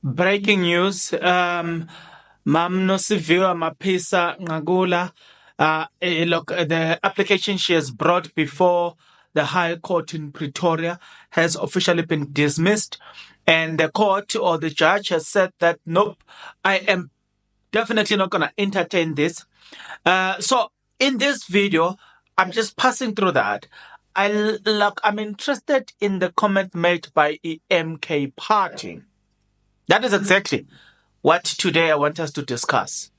Breaking news. Mam Nosiviwa Maphisa Ngagula. Look, the application she has brought before the High Court in Pretoria has officially been dismissed, and the court or the judge has said that nope, I am definitely not going to entertain this. So in this video, I'm just passing through that. I'm interested in the comment made by the MK party. That is exactly what today I want us to discuss.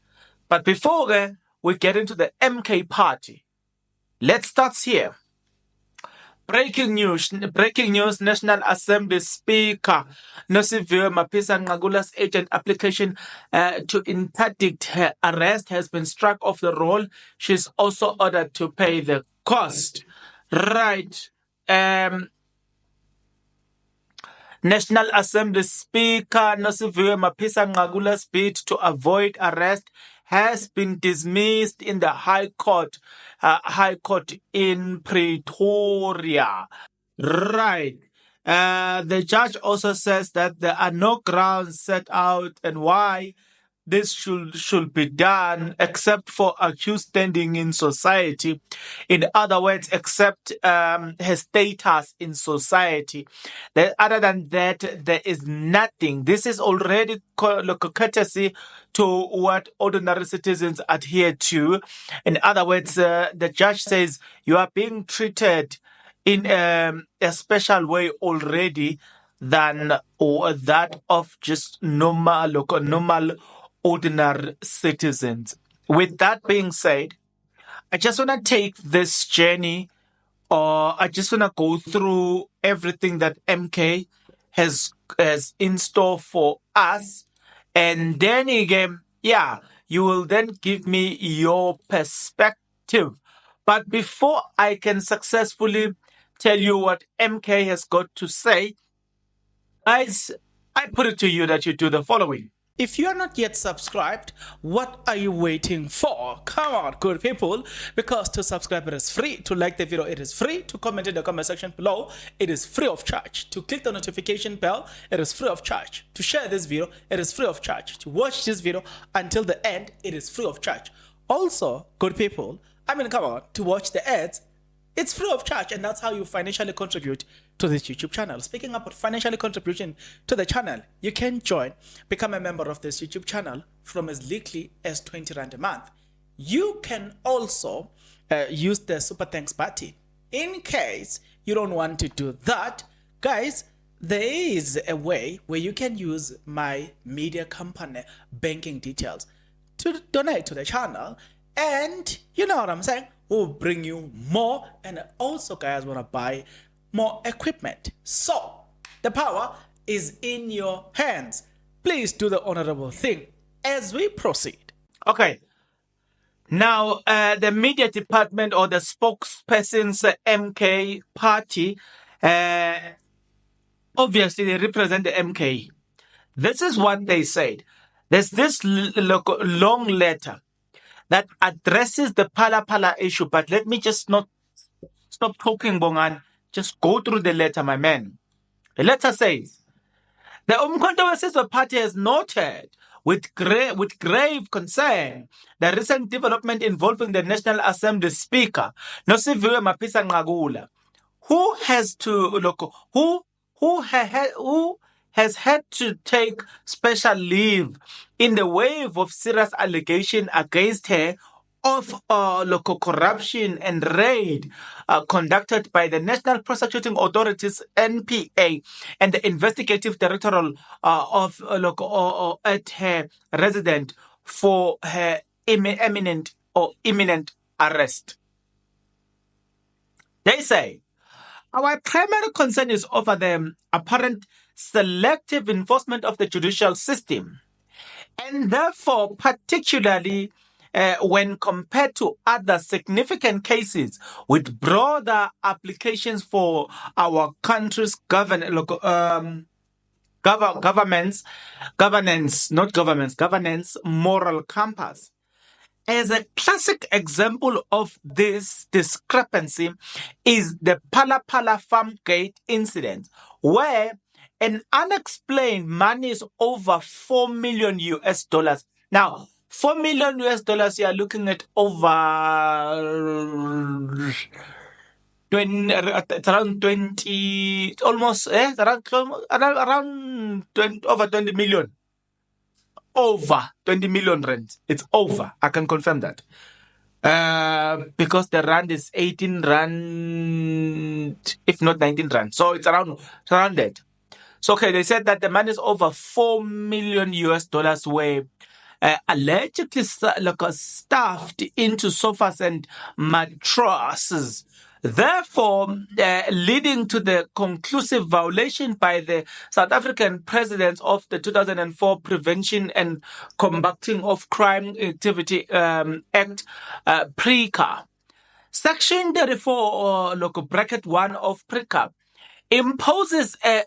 But before we get into the MK party, let's start here. Breaking news, National Assembly Speaker Nosiviwa Maphisa Ngagula's agent application to interdict her arrest has been struck off the roll. She's also ordered to pay the cost. Right. National Assembly Speaker Nosiviwa Maphisa Ngagula's bid to avoid arrest has been dismissed in the High Court in Pretoria. Right. The judge also says that there are no grounds set out and why this should be done except for accused standing in society. In other words, except her status in society. Other than that, there is nothing. This is already courtesy to what ordinary citizens adhere to. In other words, the judge says you are being treated in a special way already than or that of just normal ordinary citizens. With that being said, I just want to take this journey, or I just want to go through everything that MK has in store for us, and then again, you will then give me your perspective. But before I can successfully tell you what MK has got to say, guys, I put it to you that you do the following. If you are not yet subscribed, what are you waiting for? Come on, good people, because to subscribe it is free, to like the video it is free, to comment in the comment section below it is free of charge, to click the notification bell it is free of charge, to share this video it is free of charge, to watch this video until the end it is free of charge. Also, good people, come on, to watch the ads it's free of charge, and that's how you financially contribute to this YouTube channel. Speaking about financially contribution to the channel, you can become a member of this YouTube channel from as little as 20 Rand a month. You can also use the Super Thanks button. In case you don't want to do that, guys, there is a way where you can use my media company banking details to donate to the channel, and you know what I'm saying? We'll bring you more, and also guys want to buy more equipment. So the power is in your hands. Please do the honorable thing as we proceed. Okay. Now, the media department or the spokesperson's MK party, obviously they represent the MK. This is what they said. There's this long letter that addresses the Phala issue, but let me just not stop talking, Bongan. Just go through the letter, my man. The letter says, the Umkhonto party has noted with grave concern the recent development involving the National Assembly Speaker, Nosiviwa Maphisa Ngagula, who has had to take special leave in the wave of serious allegation against her of local corruption and raid conducted by the National Prosecuting Authorities (NPA) and the Investigative Directorate of at her residence for her imminent arrest. They say, our primary concern is over the apparent selective enforcement of the judicial system, and therefore particularly when compared to other significant cases with broader applications for our country's governance, moral compass. As a classic example of this discrepancy is the Phala Farm Gate incident, where an unexplained monies over 4 million US dollars. Now, 4 million US dollars, you are looking at over 20, it's around 20, almost, around 20, over 20 million. Over 20 million rand. It's over. I can confirm that. Because the rand is 18 rand, if not 19 rand. So it's around that. So, okay, they said that the money is over 4 million US dollars were allegedly stuffed into sofas and mattresses, therefore leading to the conclusive violation by the South African President of the 2004 Prevention and Combating of Crime Activity Act, PRECA. Section 34, bracket 1 of PRECA imposes a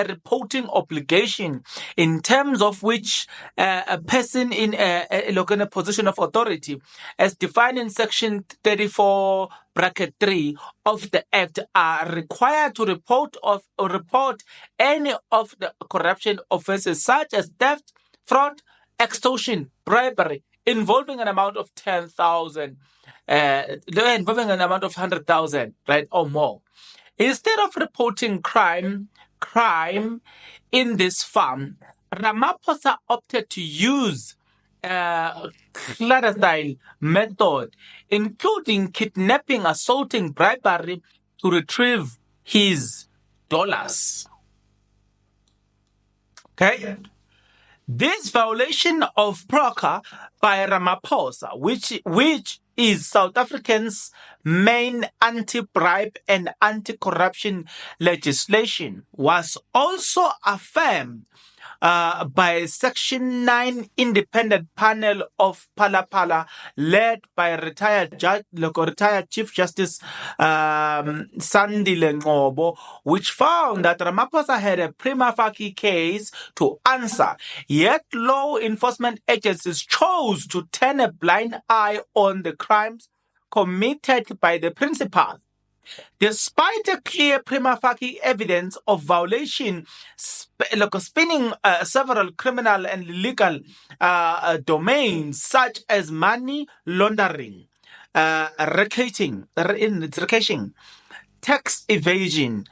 reporting obligation in terms of which a person in a position of authority, as defined in section 34 bracket 3 of the Act, are required to report any of the corruption offences such as theft, fraud, extortion, bribery, involving an amount of 10,000, involving an amount of 100,000, right, or more. Instead of reporting crime in this farm, Ramaphosa opted to use clandestine method, including kidnapping, assaulting, bribery, to retrieve his dollars. Okay? This violation of PRECA by Ramaphosa, which is South Africa's main anti-bribe and anti-corruption legislation, was also affirmed by Section 9 independent panel of Phala led by retired Chief Justice Sandile Ngobo, which found that Ramaphosa had a prima facie case to answer, yet law enforcement agencies chose to turn a blind eye on the crimes committed by the principal. Despite a clear prima facie evidence of violation spanning several criminal and legal domains such as money laundering, racketing, tax evasion,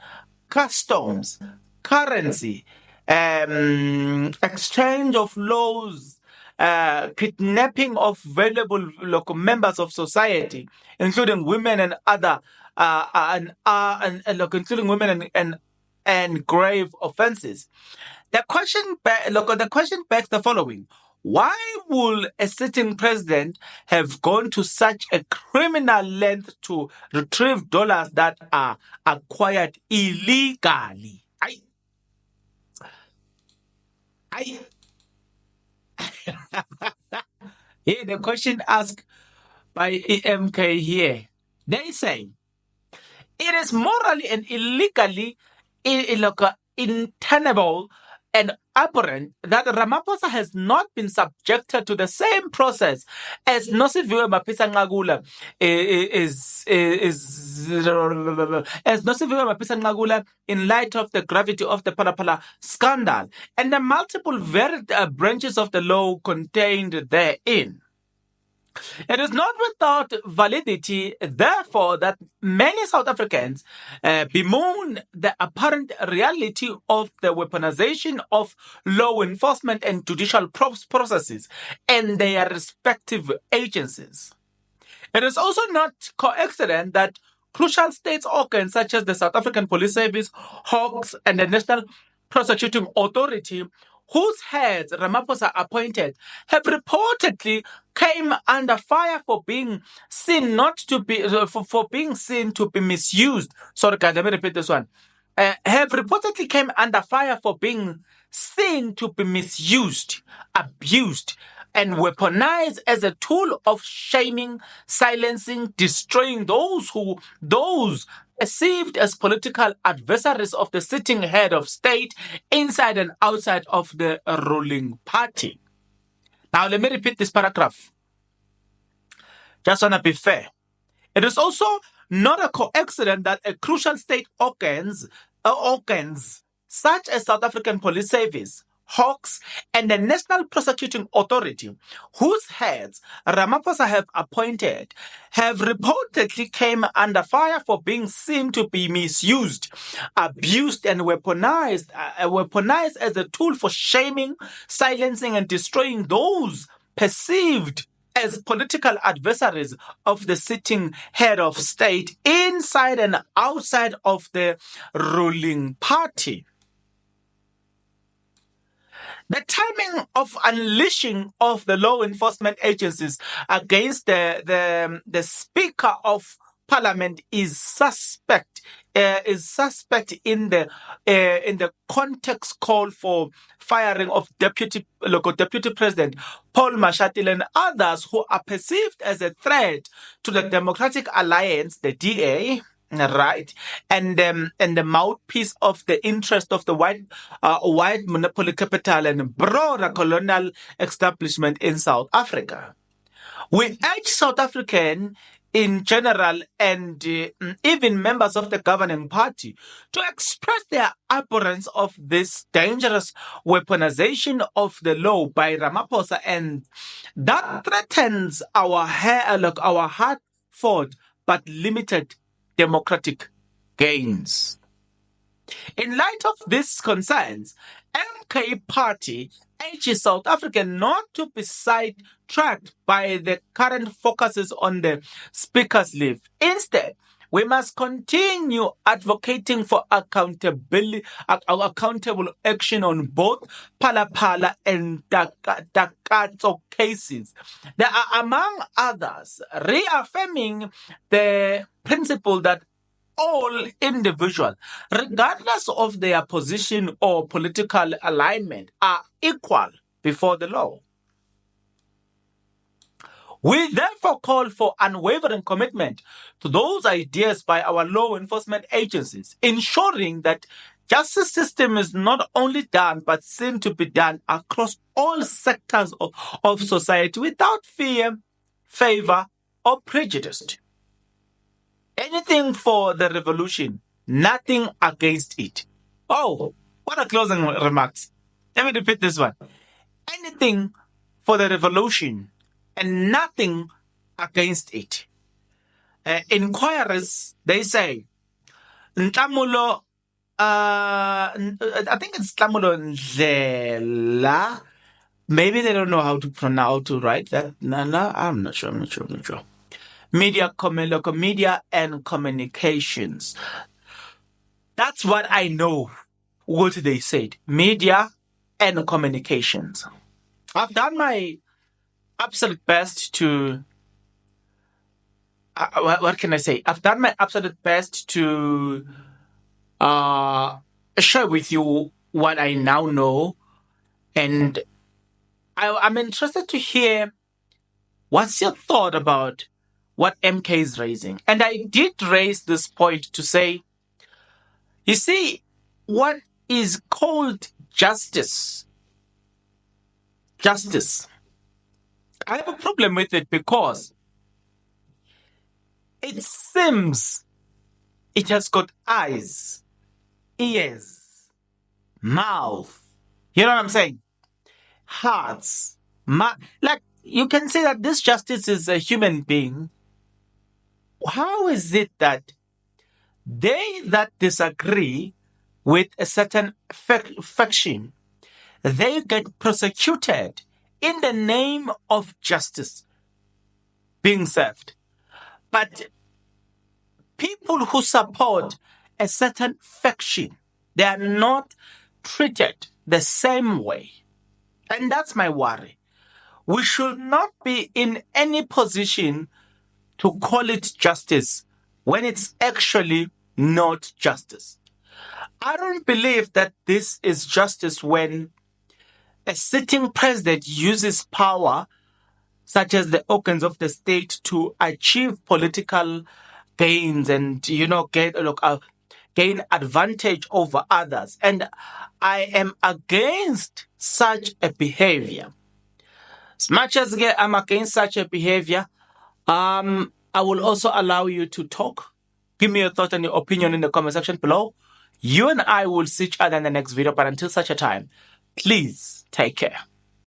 customs, currency, exchange of laws, kidnapping of valuable local members of society, including women and other, including women and grave offenses. The question begs the following: why would a sitting president have gone to such a criminal length to retrieve dollars that are acquired illegally? Here, the question asked by EMK here. They say, it is morally and illegally untenable and apparent that Ramaphosa has not been subjected to the same process as Nosiviwa Maphisa in light of the gravity of the Phala scandal and the multiple varied branches of the law contained therein. It is not without validity, therefore, that many South Africans bemoan the apparent reality of the weaponization of law enforcement and judicial processes and their respective agencies. It is also not coincident that crucial state organs such as the South African Police Service, Hawks, and the National Prosecuting Authority, whose heads Ramaphosa appointed, have reportedly came under fire for being seen to be misused. Sorry, guys, let me repeat this one. Have reportedly came under fire for being seen to be misused, abused, and weaponized as a tool of shaming, silencing, destroying those perceived as political adversaries of the sitting head of state inside and outside of the ruling party. Now, let me repeat this paragraph. Just want to be fair. It is also not a coincidence that a crucial state organs such as South African Police Service, Hawks, and the National Prosecuting Authority, whose heads Ramaphosa have appointed, have reportedly came under fire for being seen to be misused, abused, and weaponized as a tool for shaming, silencing, and destroying those perceived as political adversaries of the sitting head of state inside and outside of the ruling party. The timing of unleashing of the law enforcement agencies against the Speaker of Parliament is suspect. In the context call for firing of Deputy President Paul Mashatile and others who are perceived as a threat to the Democratic Alliance, the DA. Right, and the mouthpiece of the interest of the white monopoly capital and broader colonial establishment in South Africa. We urge South African in general and even members of the governing party to express their abhorrence of this dangerous weaponization of the law by Ramaphosa, and that threatens our hard-fought but limited democratic gains. In light of these concerns, MK Party urges South Africa not to be sidetracked by the current focuses on the Speaker's leave. Instead, we must continue advocating for accountable action on both Phala and Takatso cases. There are, among others, reaffirming the principle that all individuals, regardless of their position or political alignment, are equal before the law. We therefore call for unwavering commitment to those ideas by our law enforcement agencies, ensuring that justice system is not only done but seen to be done across all sectors of society without fear, favor, or prejudice. Anything for the revolution, nothing against it. Oh, what a closing remarks. Let me repeat this one. Anything for the revolution and nothing against it. Inquirers, they say, Ntamulo, I think it's Ntamulo Ndlela. Maybe they don't know how to pronounce, how to write that. No, I'm not sure. Media and communications. That's what I know, what they said. Media and communications. I've done my absolute best to... what can I say? I've done my absolute best to share with you what I now know. And I'm interested to hear what's your thought about what MK is raising. And I did raise this point to say, you see, what is called justice, I have a problem with it because it seems it has got eyes, ears, mouth, you know what I'm saying? Hearts, like you can say that this justice is a human being. How is it that they that disagree with a certain faction, they get prosecuted in the name of justice being served? But people who support a certain faction, they are not treated the same way. And that's my worry. We should not be in any position to call it justice when it's actually not justice. I don't believe that this is justice when a sitting president uses power, such as the organs of the state, to achieve political gains and, gain advantage over others. And I am against such a behavior. As much as I'm against such a behavior, I will also allow you to talk. Give me your thought and your opinion in the comment section below. You and I will see each other in the next video, but until such a time, please take care.